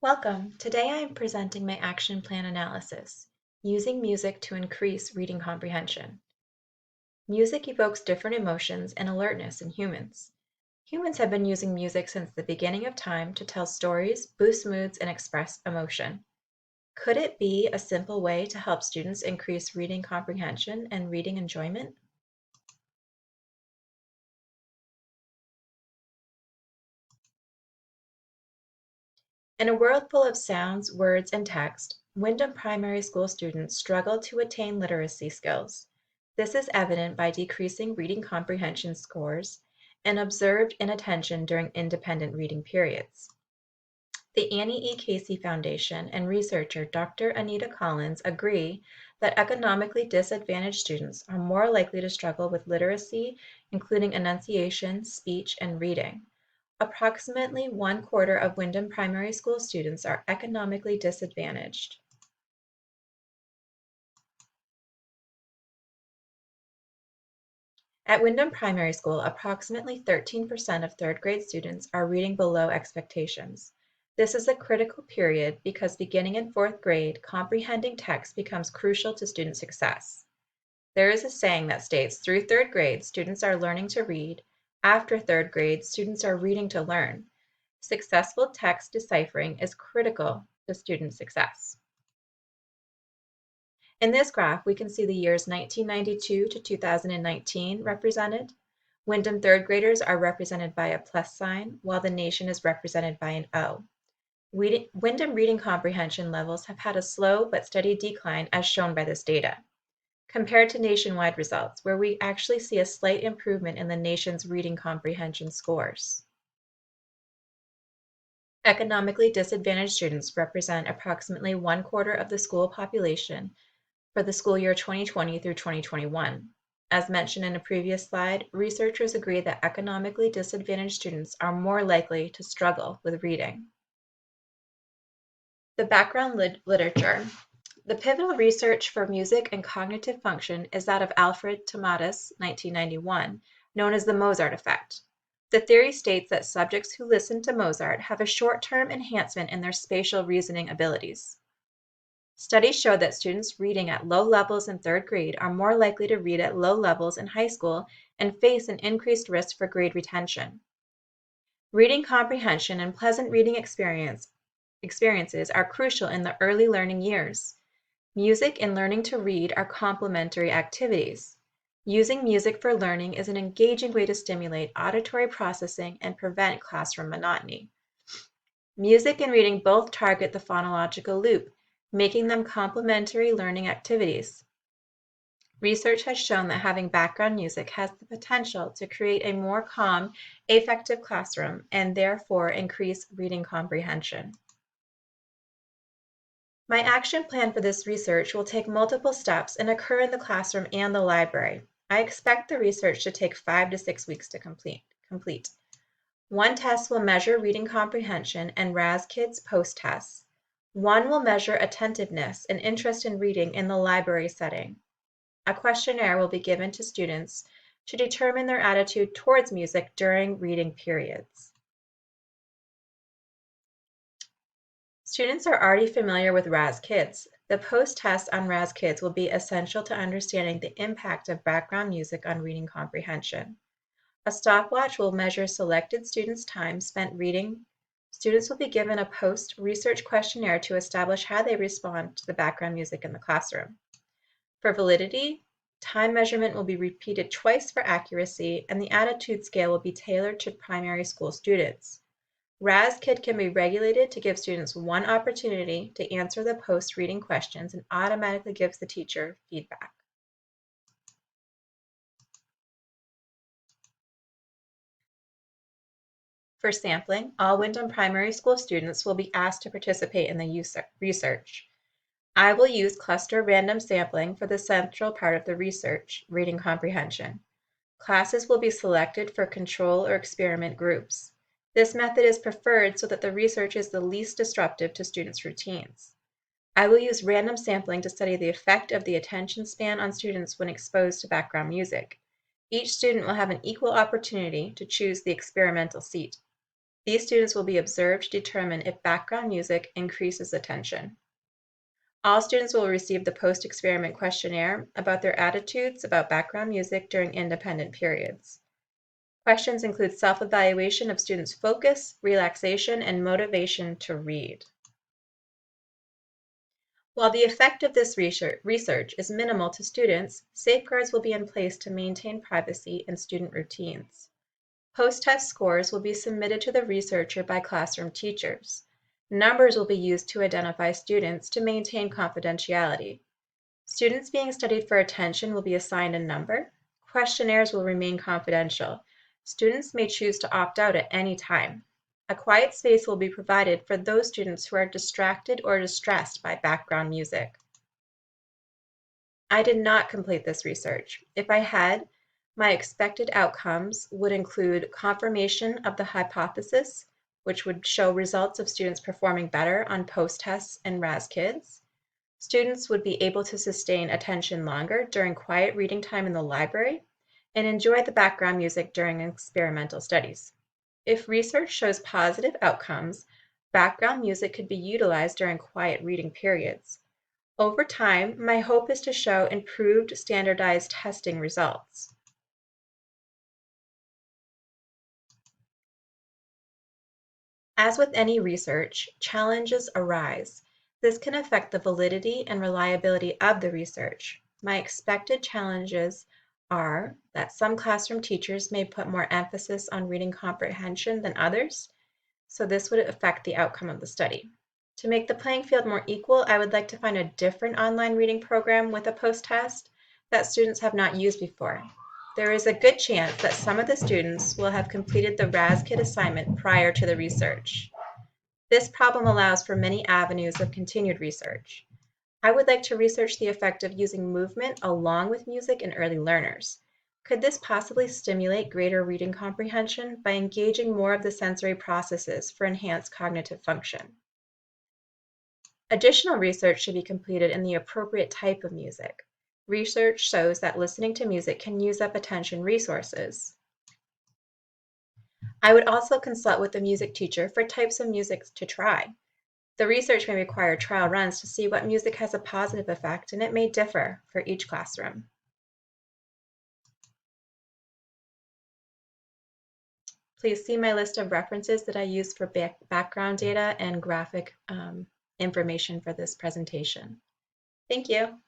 Welcome. Today I am presenting my action plan analysis, using music to increase reading comprehension. Music evokes different emotions and alertness in humans. Humans have been using music since the beginning of time to tell stories, boost moods, and express emotion. Could it be a simple way to help students increase reading comprehension and reading enjoyment? In a world full of sounds, words, and text, Wyndham Primary School students struggle to attain literacy skills. This is evident by decreasing reading comprehension scores and observed inattention during independent reading periods. The Annie E. Casey Foundation and researcher Dr. Anita Collins agree that economically disadvantaged students are more likely to struggle with literacy, including enunciation, speech, and reading. Approximately 1/4 of Wyndham Primary School students are economically disadvantaged. At Wyndham Primary School, approximately 13% of third grade students are reading below expectations. This is a critical period because beginning in fourth grade, comprehending text becomes crucial to student success. There is a saying that states through third grade, students are learning to read. After third grade, students are reading to learn. Successful text deciphering is critical to student success. In this graph, we can see the years 1992 to 2019 represented. Wyndham third graders are represented by a plus sign, while the nation is represented by an O. Wyndham reading comprehension levels have had a slow but steady decline as shown by this data, compared to nationwide results, where we actually see a slight improvement in the nation's reading comprehension scores. Economically disadvantaged students represent approximately 1/4 of the school population for the school year 2020 through 2021. As mentioned in a previous slide, researchers agree that economically disadvantaged students are more likely to struggle with reading. The background literature. The pivotal research for music and cognitive function is that of Alfred Tomatis, 1991, known as the Mozart effect. The theory states that subjects who listen to Mozart have a short-term enhancement in their spatial reasoning abilities. Studies show that students reading at low levels in third grade are more likely to read at low levels in high school and face an increased risk for grade retention. Reading comprehension and pleasant reading experiences are crucial in the early learning years. Music and learning to read are complementary activities. Using music for learning is an engaging way to stimulate auditory processing and prevent classroom monotony. Music and reading both target the phonological loop, making them complementary learning activities. Research has shown that having background music has the potential to create a more calm, affective classroom and therefore increase reading comprehension. My action plan for this research will take multiple steps and occur in the classroom and the library. I expect the research to take 5 to 6 weeks to complete. One test will measure reading comprehension and RASKids post-tests. One will measure attentiveness and interest in reading in the library setting. A questionnaire will be given to students to determine their attitude towards music during reading periods. Students are already familiar with RASKids. The post-test on RASKids will be essential to understanding the impact of background music on reading comprehension. A stopwatch will measure selected students' time spent reading. Students will be given a post-research questionnaire to establish how they respond to the background music in the classroom. For validity, time measurement will be repeated twice for accuracy, and the attitude scale will be tailored to primary school students. RASKid can be regulated to give students one opportunity to answer the post-reading questions and automatically gives the teacher feedback. For sampling, all Wyndham Primary School students will be asked to participate in the research. I will use cluster random sampling for the central part of the research, reading comprehension. Classes will be selected for control or experiment groups. This method is preferred so that the research is the least disruptive to students' routines. I will use random sampling to study the effect of the attention span on students when exposed to background music. Each student will have an equal opportunity to choose the experimental seat. These students will be observed to determine if background music increases attention. All students will receive the post-experiment questionnaire about their attitudes about background music during independent periods. Questions include self-evaluation of students' focus, relaxation, and motivation to read. While the effect of this research is minimal to students, safeguards will be in place to maintain privacy and student routines. Post-test scores will be submitted to the researcher by classroom teachers. Numbers will be used to identify students to maintain confidentiality. Students being studied for attention will be assigned a number. Questionnaires will remain confidential. Students may choose to opt out at any time. A quiet space will be provided for those students who are distracted or distressed by background music. I did not complete this research. If I had, my expected outcomes would include confirmation of the hypothesis, which would show results of students performing better on post-tests in RAS-Kids. Students would be able to sustain attention longer during quiet reading time in the library and enjoy the background music during experimental studies. If research shows positive outcomes, background music could be utilized during quiet reading periods. Over time, my hope is to show improved standardized testing results. As with any research, challenges arise. This can affect the validity and reliability of the research. My expected challenges are that some classroom teachers may put more emphasis on reading comprehension than others, so this would affect the outcome of the study. To make the playing field more equal, I would like to find a different online reading program with a post-test that students have not used before. There is a good chance that some of the students will have completed the RAS-Kit assignment prior to the research. This problem allows for many avenues of continued research. I would like to research the effect of using movement along with music in early learners. Could this possibly stimulate greater reading comprehension by engaging more of the sensory processes for enhanced cognitive function? Additional research should be completed in the appropriate type of music. Research shows that listening to music can use up attention resources. I would also consult with the music teacher for types of music to try. The research may require trial runs to see what music has a positive effect, and it may differ for each classroom. Please see my list of references that I use for background data and graphic information for this presentation. Thank you.